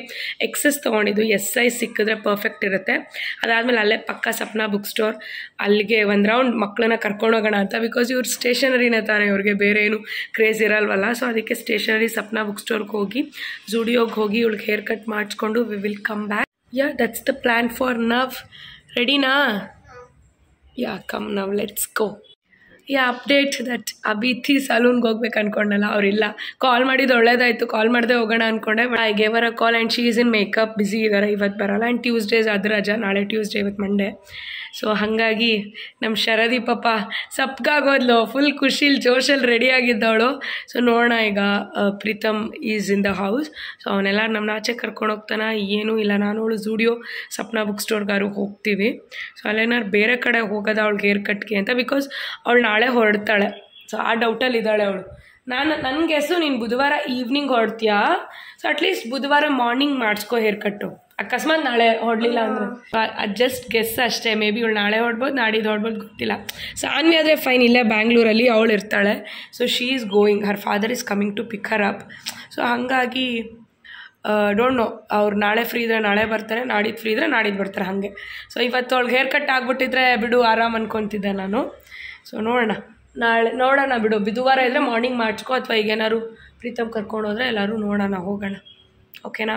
ಎಕ್ಸಸ್ ತೊಗೊಂಡಿದ್ದು, ಎಸ್ ಸೈಜ್ ಸಿಕ್ಕಿದ್ರೆ ಪರ್ಫೆಕ್ಟ್ ಇರುತ್ತೆ. ಅದಾದಮೇಲೆ ಅಲ್ಲೇ ಪಕ್ಕ ಸಪ್ನಾ ಬುಕ್ ಸ್ಟೋರ್, ಅಲ್ಲಿಗೆ ಒಂದು ರೌಂಡ್ ಮಕ್ಕಳನ್ನ ಕರ್ಕೊಂಡೋಗೋಣ ಅಂತ. ಬಿಕಾಸ್ ಇವ್ರು ಸ್ಟೇಷನರಿನೇ ತಾನೇ, ಇವ್ರಿಗೆ ಬೇರೆ ಏನು ಕ್ರೇಜ್ ಇರಲ್ವಲ್ಲ. ಸೊ ಅದಕ್ಕೆ ಸ್ಟೇಷನರಿ ಸಪ್ನಾ ಬುಕ್ ಸ್ಟೋರ್ಗೆ ಹೋಗಿ ಝೂಡಿಯೋಗೆ ಹೋಗಿ ಇವಳಿಗೆ ಹೇರ್ ಕಟ್ ಮಾಡಿಸ್ಕೊಂಡು we will come back. Yeah, that's the plan for now. ರೆಡಿನಾ? Yeah, come now, let's go. Yeah, update that ಅಬಿತಿ ಸಲೂನ್ಗೆ ಹೋಗ್ಬೇಕು ಅಂದ್ಕೊಂಡಲ್ಲ, ಅವರಿಲ್ಲ. ಕಾಲ್ ಮಾಡಿದ್ದು ಒಳ್ಳೇದಾಯಿತು, ಕಾಲ್ ಮಾಡದೆ ಹೋಗೋಣ ಅಂದ್ಕೊಂಡೆ. But I gave Har a call and she is in makeup, busy ಇದ್ದಾರೆ, ಇವತ್ತು ಬರೋಲ್ಲ. ಆ್ಯಂಡ್ ಟ್ಯೂಸ್ಡೇಸ್ ಅದು ರಜಾ, ನಾಳೆ ಟ್ಯೂಸ್ಡೇ, ಇವತ್ತು ಮಂಡೇ. ಸೊ ಹಾಗಾಗಿ ನಮ್ಮ ಶರದಿ ಪಾಪ ಸಪ್ಗಾಗೋದ್ಲು, ಫುಲ್ ಖುಷಿಲಿ ಜೋಶಲ್ಲಿ ರೆಡಿಯಾಗಿದ್ದವಳು. ಸೊ ನೋಡೋಣ, ಈಗ Preetham is in the house. So ಅವನ್ನೆಲ್ಲ ನಮ್ಮನ್ನ ಆಚೆ ಕರ್ಕೊಂಡು ಹೋಗ್ತಾನೆ, ಏನೂ ಇಲ್ಲ. ನಾನು ಅವಳು ಝೂಡಿಯೋ ಸಪ್ನಾ ಬುಕ್ ಸ್ಟೋರ್ಗಾರು ಹೋಗ್ತೀವಿ. ಸೊ ಅಲ್ಲೇನಾರು ಬೇರೆ ಕಡೆ ಹೋಗೋದು ಅವಳಿಗೆ ಹೇರ್ ಕಟ್ಗೆ ಅಂತ. ಬಿಕಾಸ್ ಅವಳು ನಾಳೆ ಹೊರಡ್ತಾಳೆ. ಸೊ ಆ ಡೌಟಲ್ಲಿ ಇದ್ದಾಳೆ ಅವಳು. ನನ್ನ ಗೆಸ್ಸು ನೀನು ಬುಧವಾರ ಈವ್ನಿಂಗ್ ಹೊರಡ್ತೀಯಾ, ಸೊ ಅಟ್ಲೀಸ್ಟ್ ಬುಧವಾರ ಮಾರ್ನಿಂಗ್ ಮಾಡಿಸ್ಕೋ ಹೇರ್ ಕಟ್ಟು. ಅಕಸ್ಮಾತ್ ನಾಳೆ ಹೊರಡಲಿಲ್ಲ ಅಂದರೆ ಜಸ್ಟ್ ಗೆಸ್ ಅಷ್ಟೇ. ಮೇ ಬಿ ಇವಳು ನಾಳೆ ಹೊಡ್ಬೋದು, ನಾಡಿದ್ದು ಹೊಡ್ಬೋದು, ಗೊತ್ತಿಲ್ಲ. ಸಾನ್ವಿ ಆದರೆ ಫೈನ್, ಇಲ್ಲೇ ಬ್ಯಾಂಗ್ಳೂರಲ್ಲಿ ಅವಳು ಇರ್ತಾಳೆ. So she is going, her father is coming to pick her up. So ಹಾಗಾಗಿ ಡೋಂಟ್ ನೋ, ಅವ್ರು ನಾಳೆ ಫ್ರೀ ಇದ್ದರೆ ನಾಳೆ ಬರ್ತಾರೆ, ನಾಡಿದ್ದು ಫ್ರೀ ಇದ್ದರೆ ನಾಡಿದ್ದು ಬರ್ತಾರೆ, ಹಾಗೆ. ಸೊ ಇವತ್ತು ಅವಳಿಗೆ ಹೇರ್ ಕಟ್ ಆಗಿಬಿಟ್ಟಿದ್ರೆ ಬಿಡು, ಆರಾಮ್ ಅನ್ಕೊತಿದ್ದೆ ನಾನು. ಸೊ ನೋಡೋಣ ಬಿಡು. ಬುಧವಾರ ಇದ್ದರೆ ಮಾರ್ನಿಂಗ್ ಮಾಡಿಸ್ಕೊ, ಅಥವಾ ಈಗೇನಾದ್ರು ಪ್ರೀತಮ್ ಕರ್ಕೊಂಡು ಹೋದರೆ ಎಲ್ಲರೂ ನೋಡೋಣ, ಹೋಗೋಣ. ಓಕೆನಾ?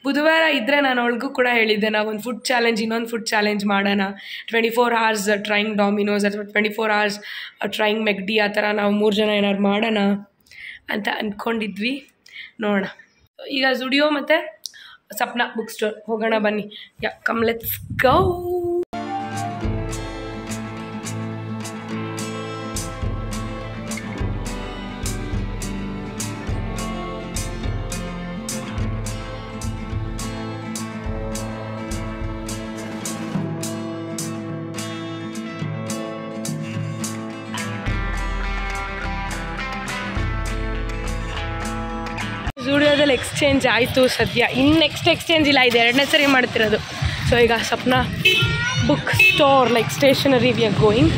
ಬುಧವಾರ ಇದ್ದರೆ ನಾನು ಅವಳಿಗೂ ಕೂಡ ಹೇಳಿದ್ದೆ, ನಾವೊಂದು ಫುಡ್ ಚಾಲೆಂಜ್, ಇನ್ನೊಂದು ಫುಡ್ ಚಾಲೆಂಜ್ ಮಾಡೋಣ. 24 hours ಟ್ರೈಂಗ್ ಡಾಮಿನೋಸ್ ಅಥವಾ 24 hours ಟ್ರೈಂಗ್ ಮೆಕ್ಡಿ, ಆ ಥರ ನಾವು 3 ಜನ ಏನಾದ್ರು ಮಾಡೋಣ ಅಂತ ಅಂದ್ಕೊಂಡಿದ್ವಿ. ನೋಡೋಣ. ಈಗ ಝುಡಿಯೋ ಮತ್ತು ಸಪ್ನಾ ಬುಕ್ ಸ್ಟೋರ್ ಹೋಗೋಣ, ಬನ್ನಿ. ಯಾ, ಕಮ್ ಲೆಟ್ಸ್ ಗೋ. ಝೂಡಿಯೋದಲ್ಲಿ ಎಕ್ಸ್ಚೇಂಜ್ ಆಯಿತು ಸದ್ಯ. ಇನ್ನು ನೆಕ್ಸ್ಟ್ ಎಕ್ಸ್ಚೇಂಜ್ ಇಲ್ಲ, ಇದು 2ನೇ ಸರಿ ಮಾಡ್ತಿರೋದು. ಸೊ ಈಗ Sapna book store, like stationery, we are going.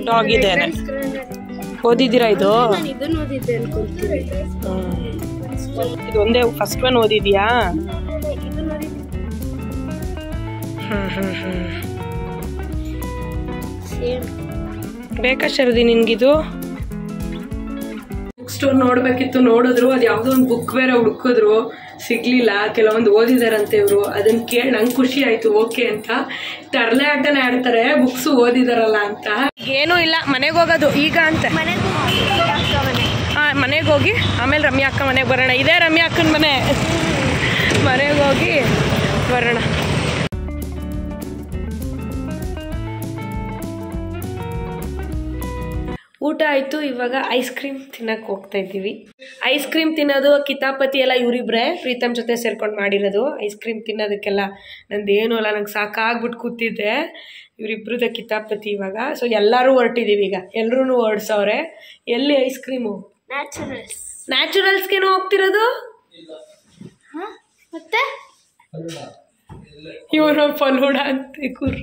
Dog ಇದೇನೆ. ಓದಿದ್ದೀರಾ ಇದು? ನಾನು ಇದನ್ನು ಓದಿದ್ದೆ ಅನ್ಕೊಂತೀನಿ. ಇದು ಒಂದೇ ಫಸ್ಟ್ ಒನ್ ಓದಿದ್ಯಾ? ಇದನ್ನು ಓದಿದ್ದೆ. ಬೇಕಾ ಶರದಿ ನಿನ್ಗಿದು? ಬುಕ್ ಸ್ಟೋರ್ ನೋಡ್ಬೇಕಿತ್ತು, ನೋಡಿದ್ರು. ಅದು ಯಾವುದೋ ಒಂದು ಬುಕ್ ಬೇರೆ ಹುಡುಕಿದ್ರು, ಸಿಗ್ಲಿಲ್ಲ. ಕೆಲವೊಂದು ಓದಿದಾರಂತೆ ಇವರು. ಅದನ್ನ ಕೇಳಿ ನಂಗೆ ಖುಷಿ ಆಯ್ತು, ಓಕೆ ಅಂತ. ತರಲೆ ಆಟನೇ ಆಡ್ತಾರೆ ಬುಕ್ಸ್ ಓದಿದಾರಲ್ಲ ಅಂತ. ಏನೂ ಇಲ್ಲ, ಮನೆಗೆ ಹೋಗೋದು ಈಗ ಅಂತ. ಹಾಂ, ಮನೆಗೆ ಹೋಗಿ ಆಮೇಲೆ ರಮ್ಯಾ ಅಕ್ಕ ಮನೆಗೆ ಬರೋಣ. ಇದೇ ರಮ್ಯಾ ಅಕ್ಕನ ಮನೆ. ಮನೆಗೆ ಹೋಗಿ ಬರೋಣ. ಊಟ ಆಯಿತು. ಇವಾಗ ಐಸ್ ಕ್ರೀಮ್ ತಿನ್ನಕ್ಕೆ ಹೋಗ್ತಾ ಇದ್ದೀವಿ. ಐಸ್ ಕ್ರೀಮ್ ತಿನ್ನೋದು ಕಿತಾಪತಿ ಎಲ್ಲ ಇವರಿಬ್ರೆ ಪ್ರೀತಮ್ ಜೊತೆ ಸೇರ್ಕೊಂಡು ಮಾಡಿರೋದು. ಐಸ್ ಕ್ರೀಮ್ ತಿನ್ನೋದಕ್ಕೆಲ್ಲ ನಂದೇನು ಅಲ್ಲ, ನಂಗೆ ಸಾಕಾಗ್ಬಿಟ್ಟು ಕೂತಿದ್ದೆ. ಇವರಿಬ್ರದ ಕಿತಾಪತಿ ಇವಾಗ. ಸೊ ಎಲ್ಲರೂ ಹೊರಟಿದ್ದೀವಿ ಈಗ, ಎಲ್ಲರೂ ಹೊರಡ್ಸವ್ರೆ. ಎಲ್ಲಿ ಐಸ್ ಕ್ರೀಮು? ನ್ಯಾಚುರಲ್ಸ್ಗೇನೋ ಹೋಗ್ತಿರೋದು. ಮತ್ತೆ ಇವರು ಫಲೂಡ ಅಂತ ಕೂರು,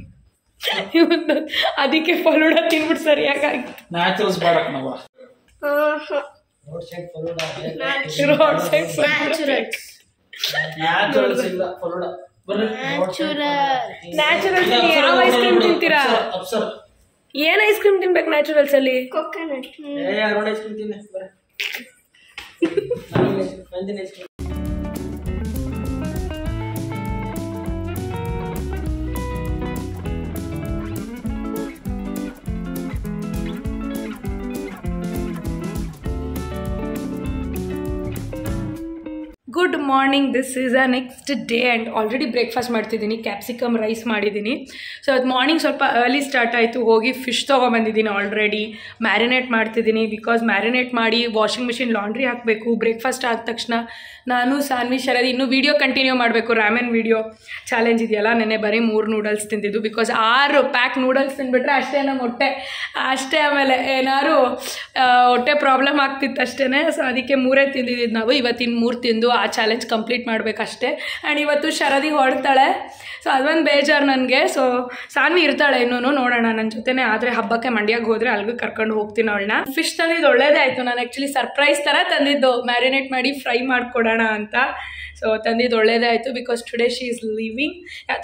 ಇವತ್ತು ಅದಕ್ಕೆ ಫಲೂಡ ತಿನ್ಬಿಟ್ಟು ಸರಿಯಾಗಿತ್ತು. ನ್ಯಾಚುರಲ್ಸ್ ಬಾಡಕ್ ನಾವು ರೋಡ್ ಸೈಡ್ ನ್ಯಾಚುರಲ್ಸ್ ಇಲ್ಲ ಫಲೂಡ. ನ್ಯಾಚುರಲ್ಸ್ ಯಾವ ಐಸ್ ಕ್ರೀಮ್ ತಿಂತೀರಾ? ಏನ್ ಐಸ್ ಕ್ರೀಮ್ ತಿನ್ಬೇಕು ನ್ಯಾಚುರಲ್ಸ್ ಅಲ್ಲಿ? ಕೊಕೊನಟ್. ಐಸ್ ಕ್ರೀಮ್ ತಿನ್ನಿ. Good morning, this is a next day and already breakfast ಮಾಡ್ತಿದ್ದೀನಿ. ಕ್ಯಾಪ್ಸಿಕಮ್ ರೈಸ್ ಮಾಡಿದ್ದೀನಿ. ಸೊ ಅದು ಮಾರ್ನಿಂಗ್ ಸ್ವಲ್ಪ ಅರ್ಲಿ ಸ್ಟಾರ್ಟ್ ಆಯಿತು. ಹೋಗಿ ಫಿಶ್ ತೊಗೊಬಂದಿದ್ದೀನಿ. ಆಲ್ರೆಡಿ ಮ್ಯಾರಿನೇಟ್ ಮಾಡ್ತಿದ್ದೀನಿ. ಬಿಕಾಸ್ ಮ್ಯಾರಿನೇಟ್ ಮಾಡಿ ವಾಷಿಂಗ್ ಮಿಷಿನ್ ಲಾಂಡ್ರಿ ಹಾಕಬೇಕು. ಬ್ರೇಕ್ಫಾಸ್ಟ್ ಆದ ತಕ್ಷಣ ನಾನು ಸಾನ್ವಿ ಶರದಿ ಇನ್ನೂ ವೀಡಿಯೋ ಕಂಟಿನ್ಯೂ ಮಾಡಬೇಕು. ರಾಮೆನ್ ವೀಡಿಯೋ ಚಾಲೆಂಜ್ ಇದೆಯಲ್ಲ, ನೆನ್ನೆ ಬರೀ 3 ನೂಡಲ್ಸ್ ತಿಂದಿದ್ದು. ಬಿಕಾಸ್ 6 ಪ್ಯಾಕ್ ನೂಡಲ್ಸ್ ತಿಂದುಬಿಟ್ರೆ ಅಷ್ಟೇ ನಮ್ಮ ಹೊಟ್ಟೆ ಅಷ್ಟೇ. ಆಮೇಲೆ ಏನಾದ್ರು ಹೊಟ್ಟೆ ಪ್ರಾಬ್ಲಮ್ ಆಗ್ತಿತ್ತು ಅಷ್ಟೇ. ಸೊ ಅದಕ್ಕೆ 3 ತಿಂದಿದ್ದು ನಾವು. ಇವತ್ತಿನ 3 ತಿಂದು ಆ ಚಾಲೆಂಜ್ ಕಂಪ್ಲೀಟ್ ಮಾಡಬೇಕಷ್ಟೇ. ಆ್ಯಂಡ್ ಇವತ್ತು ಶರದಿ ಹೊಡ್ತಾಳೆ. ಸೊ ಅದೊಂದು ಬೇಜಾರು ನನಗೆ. ಸೊ ಸಾನ್ವಿ ಇರ್ತಾಳೆ ಇನ್ನೂ, ನೋಡೋಣ ನನ್ನ ಜೊತೆನೇ. ಆದರೆ ಹಬ್ಬಕ್ಕೆ ಮಂಡ್ಯಕ್ಕೆ ಹೋದರೆ ಅಲ್ಲಿಗೂ ಕರ್ಕೊಂಡು ಹೋಗ್ತೀನಿ ಅವಳನ್ನ. ಫಿಶ್ ತಂದಿದ್ದು ಒಳ್ಳೇದೇ ಆಯಿತು. ನಾನು ಆ್ಯಕ್ಚುಲಿ ಸರ್ಪ್ರೈಸ್ ಥರ ತಂದಿದ್ದು, ಮ್ಯಾರಿನೇಟ್ ಮಾಡಿ ಫ್ರೈ ಮಾಡಿಕೊಡೋಣ ಅಂತ. ಸೊ ತಂದಿದ್ದು ಒಳ್ಳೇದೇ ಆಯಿತು. Because today she is leaving.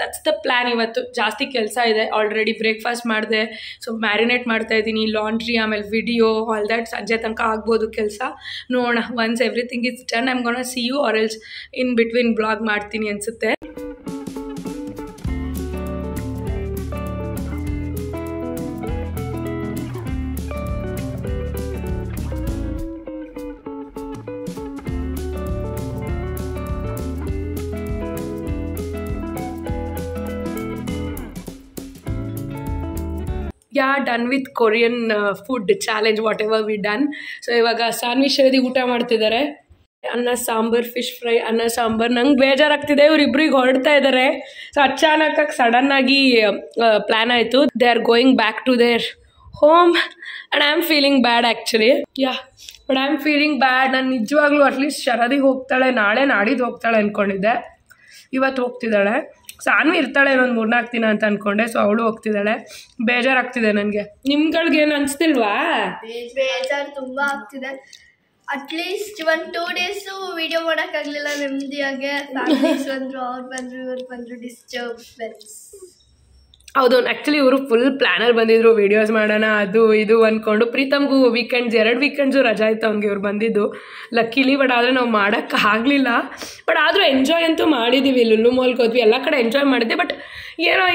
That's the plan. ಇವತ್ತು ಜಾಸ್ತಿ ಕೆಲಸ ಇದೆ. ಆಲ್ರೆಡಿ ಬ್ರೇಕ್ಫಾಸ್ಟ್ ಮಾಡಿದೆ. ಸೊ ಮ್ಯಾರಿನೇಟ್ ಮಾಡ್ತಾಯಿದ್ದೀನಿ, ಲಾಂಡ್ರಿ, ಆಮೇಲೆ ವಿಡಿಯೋ, ಆಲ್ ದ್ಯಾಟ್. ಸಂಜೆ ತನಕ ಆಗ್ಬೋದು ಕೆಲಸ. ನೋಡೋಣ. Once everything is done I am gonna see you, or else in between vlog ಮಾಡ್ತೀನಿ ಅನಿಸುತ್ತೆ. Done with Korean food challenge, whatever we done. So ಇವಾಗ ಸಾನ್ವಿ ಶರದಿ ಊಟ ಮಾಡ್ತಿದ್ದಾರೆ. ಅನ್ನ ಸಾಂಬಾರ್, ಫಿಶ್ ಫ್ರೈ, ಅನ್ನ ಸಾಂಬಾರ್. ನಂಗೆ ಬೇಜಾರಾಗ್ತಿದೆ, ಇವರಿಬ್ರಿಗೆ ಹೊರಡ್ತಾ ಇದ್ದಾರೆ. ಸೊ ಅಚಾನಕ್ಕಾಗಿ ಸಡನ್ನಾಗಿ ಪ್ಲ್ಯಾನ್ ಆಯಿತು. They are going back to their home and I am feeling bad actually. But I am feeling bad. ನಾನು ನಿಜವಾಗ್ಲೂ ಅಟ್ಲೀಸ್ಟ್ ಶರದಿಗೆ ಹೋಗ್ತಾಳೆ, ನಾಳೆ ನಾಡಿದ್ದು ಹೋಗ್ತಾಳೆ ಅಂದ್ಕೊಂಡಿದ್ದೆ. ಇವತ್ತು ಹೋಗ್ತಿದ್ದಾಳೆ. ಸಾನ್ವಿ ಇರ್ತಾಳೆ ಇನ್ನೊಂದು 3-4 ದಿನ ಅಂತ ಅಂದ್ಕೊಂಡೆ. ಸೊ ಅವಳು ಹೋಗ್ತಿದ್ದಾಳೆ. ಬೇಜಾರಾಗ್ತಿದೆ ನನಗೆ. ನಿಮ್ಗಳ್ಗೇನು ಅನಿಸ್ತಿಲ್ವಾ? ಬೇಜಾರು ತುಂಬ ಆಗ್ತಿದೆ. ಅಟ್ಲೀಸ್ಟ್ 1-2 ಡೇಸು ವಿಡಿಯೋ ಮಾಡೋಕ್ಕಾಗಲಿಲ್ಲ ನೆಮ್ಮದಿಯಾಗೆ. ಫ್ಯಾಮಿಲೀಸ್ ಬಂದರು, ಅವ್ರು ಬಂದರು, ಇವ್ರು ಬಂದರು, ಡಿಸ್ಟರ್ಬೆನ್ಸ್. ಹೌದು, ಆ್ಯಕ್ಚುಲಿ ಇವರು ಫುಲ್ ಪ್ಲ್ಯಾನರ್ ಬಂದಿದ್ರು, ವೀಡಿಯೋಸ್ ಮಾಡೋಣ ಅದು ಇದು ಅಂದ್ಕೊಂಡು. ಪ್ರೀತಮ್ಗೂ ವೀಕೆಂಡ್ಸ್ 2 ವೀಕೆಂಡ್ಸು ರಜಾ ಇತ್ತು ಅವ್ನಿಗೆ, ಇವ್ರು ಬಂದಿದ್ದು ಲಕ್ಕಿಲಿ. ಬಟ್ ಆದರೆ ನಾವು ಮಾಡೋಕ್ಕಾಗಲಿಲ್ಲ. ಬಟ್ ಆದರೂ ಎಂಜಾಯ್ ಅಂತೂ ಮಾಡಿದ್ದೀವಿ. ಲುಲ್ಲು ಮಾಲ್ಗೆ ಹೋದ್ವಿ, ಎಲ್ಲ ಕಡೆ ಎಂಜಾಯ್ ಮಾಡಿದ್ದೆ. ಬಟ್ ಏನೋ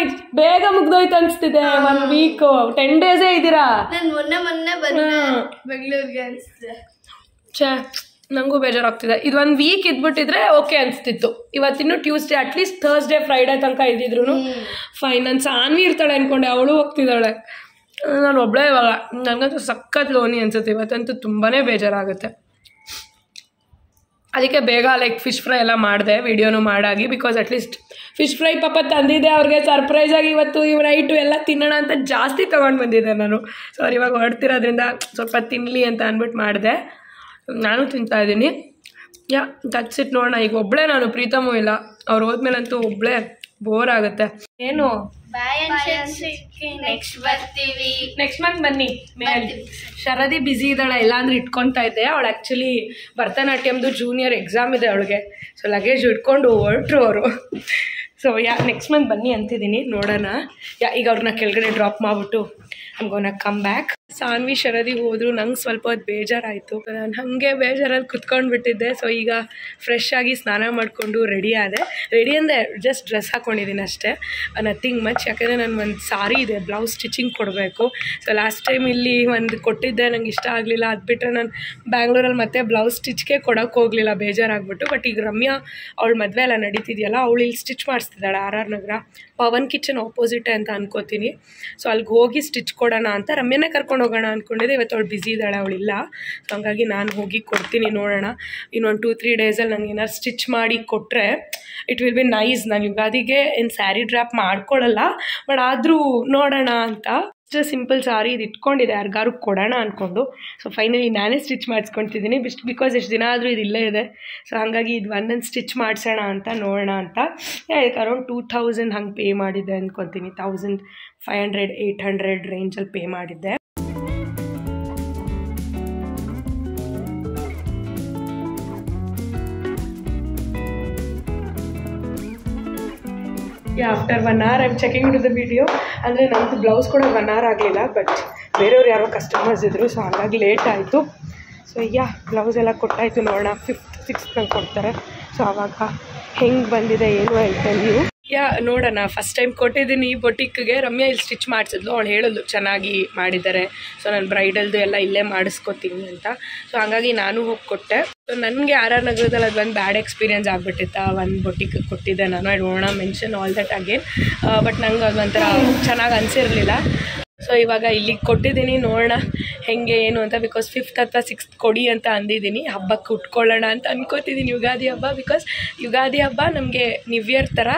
ಬೇಗ ಮುಗ್ದೋಯ್ತು ಅನಿಸ್ತಿದೆ. 1 ವೀಕು 10 ಡೇಸೇ ಇದ್ದೀರಾ. ನಾನು ಮೊನ್ನೆ ಬಂದೆ ಬೆಂಗಳೂರಿಗೆ ಅನಿಸ್ತಿದೆ. ನನಗೂ ಬೇಜಾರಾಗ್ತಿದೆ. ಇದು 1 ವೀಕ್ ಇದ್ಬಿಟ್ಟಿದ್ರೆ ಓಕೆ ಅನಿಸ್ತಿತ್ತು. ಇವತ್ತಿನ್ನು ಟ್ಯೂಸ್ಡೇ, ಅಟ್ಲೀಸ್ಟ್ ಥರ್ಸ್ಡೇ ಫ್ರೈಡೇ ತನಕ ಇದ್ದಿದ್ರು ಫೈನ್. ನಾನು ಸಾನ್ವಿ ಇರ್ತಾಳೆ ಅಂದ್ಕೊಂಡೆ, ಅವಳು ಹೋಗ್ತಿದ್ದಾಳೆ. ನಾನು ಒಬ್ಬಳೇ ಇವಾಗ. ನನಗಂತೂ ಸಖತ್ ಲೋನಿ ಅನಿಸುತ್ತೆ. ಇವತ್ತಂತೂ ತುಂಬಾ ಬೇಜಾರಾಗುತ್ತೆ. ಅದಕ್ಕೆ ಬೇಗ ಫಿಶ್ ಫ್ರೈ ಎಲ್ಲ ಮಾಡಿದೆ, ವೀಡಿಯೋನು ಮಾಡಾಗಿ. ಬಿಕಾಸ್ ಅಟ್ಲೀಸ್ಟ್ ಫಿಶ್ ಫ್ರೈ ಪಾಪ ತಂದಿದ್ದೆ ಅವ್ರಿಗೆ ಸರ್ಪ್ರೈಸಾಗಿ. ಇವತ್ತು ನೈಟು ಎಲ್ಲ ತಿನ್ನೋಣ ಅಂತ ಜಾಸ್ತಿ ತೊಗೊಂಡು ಬಂದಿದ್ದೆ ನಾನು. ಸೊ ಅವ್ರು ಇವಾಗ ಹೊರಡ್ತಿರೋದ್ರಿಂದ ಸ್ವಲ್ಪ ತಿನ್ನಲಿ ಅಂತ ಅಂದ್ಬಿಟ್ಟು ಮಾಡಿದೆ. ನಾನು ತಿಂತಾಯಿದ್ದೀನಿ. That's it. ನೋಡೋಣ. ಈಗ ಒಬ್ಬಳೇ ನಾನು, ಪ್ರೀತಮೂ ಇಲ್ಲ. ಅವ್ರು ಹೋದ್ಮೇಲಂತೂ ಒಬ್ಬಳೇ ಬೋರ್ ಆಗುತ್ತೆ. ಏನು ನೆಕ್ಸ್ಟ್ ಬರ್ತೀವಿ, ನೆಕ್ಸ್ಟ್ ಮಂತ್ ಬನ್ನಿ. ಶರದಿ ಬ್ಯುಸಿ ಇದ್ದಾಳೆ, ಇಲ್ಲಾಂದ್ರೆ ಇಟ್ಕೊತಾ ಇದ್ದೆ. ಅವಳು ಆ್ಯಕ್ಚುಲಿ ಭರತನಾಟ್ಯಮ್ದು ಜೂನಿಯರ್ ಎಕ್ಸಾಮ್ ಇದೆ ಅವಳಿಗೆ. ಸೊ ಲಗೇಜ್ ಇಟ್ಕೊಂಡು ಹೊರಟ್ರು ಅವರು. ಸೊ ನೆಕ್ಸ್ಟ್ ಮಂತ್ ಬನ್ನಿ ಅಂತಿದ್ದೀನಿ, ನೋಡೋಣ. ಈಗ ಅವ್ರನ್ನ ಕೆಳಗಡೆ ಡ್ರಾಪ್ ಮಾಡಿಬಿಟ್ಟು I'm gonna come back. Saanvi Sharadi ಹೋದ್ರು. ನಂಗೆ ಸ್ವಲ್ಪ ಹೊತ್ತು ಬೇಜಾರಾಯಿತು. ನಾನು ಹಾಗೆ ಬೇಜಾರಲ್ಲಿ ಕುತ್ಕೊಂಡು ಬಿಟ್ಟಿದ್ದೆ. ಸೊ ಈಗ ಫ್ರೆಶ್ ಆಗಿ ಸ್ನಾನ ಮಾಡಿಕೊಂಡು ರೆಡಿ ಆದೆ. ರೆಡಿ ಅಂದರೆ ಜಸ್ಟ್ ಡ್ರೆಸ್ ಹಾಕ್ಕೊಂಡಿದ್ದೀನಿ ಅಷ್ಟೇ, ನಥಿಂಗ್ ಮಚ್. ಯಾಕಂದರೆ ನಾನು ಒಂದು ಸಾರಿ ಇದೆ, ಬ್ಲೌಸ್ ಸ್ಟಿಚಿಂಗ್ ಕೊಡಬೇಕು. ಸೊ ಲಾಸ್ಟ್ ಟೈಮ್ ಇಲ್ಲಿ ಒಂದು ಕೊಟ್ಟಿದ್ದೆ, ನಂಗೆ ಇಷ್ಟ ಆಗಲಿಲ್ಲ. ಅದು ಬಿಟ್ಟರೆ ನಾನು ಬ್ಯಾಂಗ್ಳೂರಲ್ಲಿ ಮತ್ತೆ ಬ್ಲೌಸ್ ಸ್ಟಿಚ್ಗೆ ಕೊಡೋಕ್ಕೆ ಹೋಗಲಿಲ್ಲ, ಬೇಜಾರಾಗ್ಬಿಟ್ಟು. ಬಟ್ ಈಗ ರಮ್ಯಾ ಅವಳ ಮದುವೆ ಎಲ್ಲ ನಡೀತಿದೆಯಲ್ಲ, ಅವಳು ಇಲ್ಲಿ ಸ್ಟಿಚ್ ಮಾಡಿಸ್ತಿದ್ದಾಳೆ RR ನಗರ, ಪವನ್ ಕಿಚನ್ ಆಪೋಸಿಟೇ ಅಂತ ಅನ್ಕೋತೀನಿ. ಸೊ ಅಲ್ಲಿಗೆ ಹೋಗಿ ಸ್ಟಿಚ್ ಕೊಡೋಣ ಅಂತ ರಮ್ಯನೇ ಕರ್ಕೊಂಡು ಹೋಗೋಣ ಅಂದ್ಕೊಂಡಿದ್ದೆ. ಇವತ್ತು ಅವಳು ಬ್ಯುಸಿ ಇದ್ದಾಳೆ, ಅವಳಿಲ್ಲ. ಸೊ ಹಂಗಾಗಿ ನಾನು ಹೋಗಿ ಕೊಡ್ತೀನಿ, ನೋಡೋಣ. ಇನ್ನೊಂದು 2-3 ಡೇಸಲ್ಲಿ ನಂಗೆ ಏನಾರು ಸ್ಟಿಚ್ ಮಾಡಿ ಕೊಟ್ಟರೆ ಇಟ್ ವಿಲ್ ಬಿ ನೈಸ್. ನಾನು ಯುಗಾದಿಗೆ ಏನು ಸ್ಯಾರಿ ಡ್ರಾಪ್ ಮಾಡ್ಕೊಳ್ಳಲ್ಲ, ಬಟ್ ಆದರೂ ನೋಡೋಣ ಅಂತ. ಜಸ್ಟ್ ಸಿಂಪಲ್ ಸಾರಿ ಇದು ಇಟ್ಕೊಂಡಿದೆ, ಯಾರಿಗಾರು ಕೊಡೋಣ ಅಂದ್ಕೊಂಡು. ಸೊ ಫೈನಲಿ ನಾನೇ ಸ್ಟಿಚ್ ಮಾಡಿಸ್ಕೊತಿದ್ದೀನಿ, ಬಿಕಾಸ್ ಎಷ್ಟು ದಿನ ಆದರೂ ಇದು ಇಲ್ಲೇ ಇದೆ. ಸೊ ಹಾಗಾಗಿ ಇದು ಒಂದೊಂದು ಸ್ಟಿಚ್ ಮಾಡಿಸೋಣ ಅಂತ, ನೋಡೋಣ ಅಂತ. ಇದಕ್ಕೆ ಅರೌಂಡ್ 2000 ಹಂಗೆ ಪೇ ಮಾಡಿದ್ದೆ ಅಂದ್ಕೊತೀನಿ. 1500-800 ರೇಂಜಲ್ಲಿ ಪೇ ಮಾಡಿದ್ದೆ. After 1 hour I am checking to the video. ಅಂದರೆ ನಮ್ಮದು ಬ್ಲೌಸ್ ಕೂಡ 1 hour ಆಗಲಿಲ್ಲ, ಬಟ್ ಬೇರೆಯವ್ರು ಯಾರೋ ಕಸ್ಟಮರ್ಸ್ ಇದ್ದರು. ಸೊ ಹಾಗಾಗಿ ಲೇಟ್ ಆಯಿತು. ಸೊ ಬ್ಲೌಸ್ ಎಲ್ಲ ಕೊಟ್ಟಾಯಿತು. ನೋಡೋಣ 5th 6th ನಂಗೆ ಕೊಡ್ತಾರೆ. ಸೊ ಆವಾಗ ಹೆಂಗೆ ಬಂದಿದೆ ಏನು ಹೇಳ್ತೇನೆ ನೀವು. ನೋಡೋಣ. ಫಸ್ಟ್ ಟೈಮ್ ಕೊಟ್ಟಿದ್ದೀನಿ ಬೊಟಿಕ್ಗೆ. ರಮ್ಯಾ ಇಲ್ಲಿ ಸ್ಟಿಚ್ ಮಾಡಿಸಿದ್ಲು, ಅವಳು ಹೇಳಿದ್ಲು ಚೆನ್ನಾಗಿ ಮಾಡಿದ್ದಾರೆ, ಸೊ ನಾನು ಬ್ರೈಡಲ್ದು ಎಲ್ಲ ಇಲ್ಲೇ ಮಾಡಿಸ್ಕೊತೀನಿ ಅಂತ. ಸೊ ಹಾಗಾಗಿ ನಾನು ಹೋಗಿ ಕೊಟ್ಟೆ. ಸೊ ನನಗೆ RR ನಗರದಲ್ಲಿ ಅದು ಒಂದು ಬ್ಯಾಡ್ ಎಕ್ಸ್ಪೀರಿಯನ್ಸ್ ಆಗಿಬಿಟ್ಟಿತ್ತು. ಒಂದು ಬೊಟಿಕ್ ಕೊಟ್ಟಿದ್ದೆ ನಾನು, I don't want mention all that again. But ನಂಗೆ ಅದು ಒಂಥರ ಚೆನ್ನಾಗಿ ಅನಿಸಿರಲಿಲ್ಲ. ಸೊ ಇವಾಗ ಇಲ್ಲಿಗೆ ಕೊಟ್ಟಿದ್ದೀನಿ, ನೋಡೋಣ ಹೆಂಗೆ ಏನು ಅಂತ. ಬಿಕಾಸ್ 5th ಅಥವಾ 6th ಕೊಡಿ ಅಂತ ಅಂದಿದ್ದೀನಿ. ಹಬ್ಬಕ್ಕೆ ಉಟ್ಕೊಳ್ಳೋಣ ಅಂತ ಅನ್ಕೋತಿದ್ದೀನಿ, ಯುಗಾದಿ ಹಬ್ಬ. ಬಿಕಾಸ್ ಯುಗಾದಿ ಹಬ್ಬ ನಮಗೆ ನ್ಯೂ ಇಯರ್ ಥರ.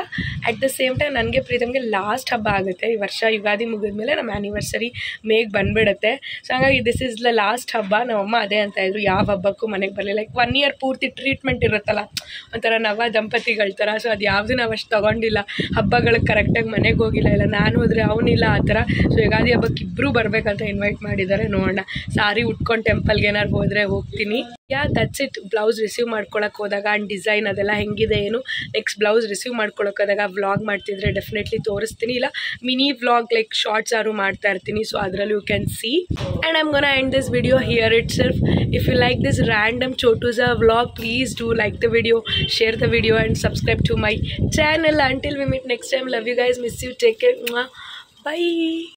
ಅಟ್ ದ ಸೇಮ್ ಟೈಮ್ ನನಗೆ ಪ್ರೀತಮ್ಗೆ ಲಾಸ್ಟ್ ಹಬ್ಬ ಆಗುತ್ತೆ ಈ ವರ್ಷ. ಯುಗಾದಿ ಮುಗಿದ್ಮೇಲೆ ನಮ್ಮ ಆ್ಯನಿವರ್ಸರಿ ಮೇಗೆ ಬಂದುಬಿಡುತ್ತೆ. ಸೊ ಹಾಗಾಗಿ ದಿಸ್ ಇಸ್ ದ ಲಾಸ್ಟ್ ಹಬ್ಬ. ನಮ್ಮಮ್ಮ ಅದೇ ಅಂತ ಇದ್ರು, ಯಾವ ಹಬ್ಬಕ್ಕೂ ಮನೆಗೆ ಬರಲಿಲ್ಲ. ಲೈಕ್ 1 year ಪೂರ್ತಿ ಟ್ರೀಟ್ಮೆಂಟ್ ಇರುತ್ತಲ್ಲ, ಒಂಥರ ನವ ದಂಪತಿಗಳ ಥರ. ಸೊ ಅದು ಯಾವುದು ನಾವು ಅಷ್ಟು ತೊಗೊಂಡಿಲ್ಲ. ಹಬ್ಬಗಳಿಗೆ ಕರೆಕ್ಟಾಗಿ ಮನೆಗೆ ಹೋಗಿಲ್ಲ, ಇಲ್ಲ ನಾನು ಹೋದರೆ ಅವನಿಲ್ಲ ಆ ಥರ. ಸೊ ಯುಗಾದಿ ಹಬ್ಬಕ್ಕೆ ಇಬ್ಬರು ಬರಬೇಕಂತ ಇನ್ವೈಟ್ ಮಾಡಿದ್ದಾರೆ. ನೋಡೋಣ, ಸಾರಿ ಉಟ್ಕೊಂಡು ಟೆಂಪಲ್ಗೆ ಏನಾರು ಹೋದರೆ ಹೋಗ್ತೀನಿ. That's it. ಬ್ಲೌಸ್ ರಿಸೀವ್ ಮಾಡ್ಕೊಳಕ್ಕೆ ಹೋದಾಗ ಆ್ಯಂಡ್ ಡಿಸೈನ್ ಅದೆಲ್ಲ ಹೆಂಗಿದೆ ಏನು, ನೆಕ್ಸ್ಟ್ ಬ್ಲೌಸ್ ರಿಸೀವ್ ಮಾಡ್ಕೊಳಕ್ಕೆ ಹೋದಾಗ ವ್ಲಾಗ್ ಮಾಡ್ತಿದ್ರೆ ಡೆಫಿನೆಟ್ಲಿ ತೋರಿಸ್ತೀನಿ. ಇಲ್ಲ ಮಿನಿ ವ್ಲಾಗ್ ಲೈಕ್ ಶಾರ್ಟ್ಸ್ ಆರು ಮಾಡ್ತಾ ಇರ್ತೀನಿ. ಸೊ ಅದರಲ್ಲಿ you can see. And I am gonna end this video here itself. If you like this random Chotuza vlog, please do like the video, share the video and subscribe to my channel. Until we meet next time, love you guys, miss you, take care, bye.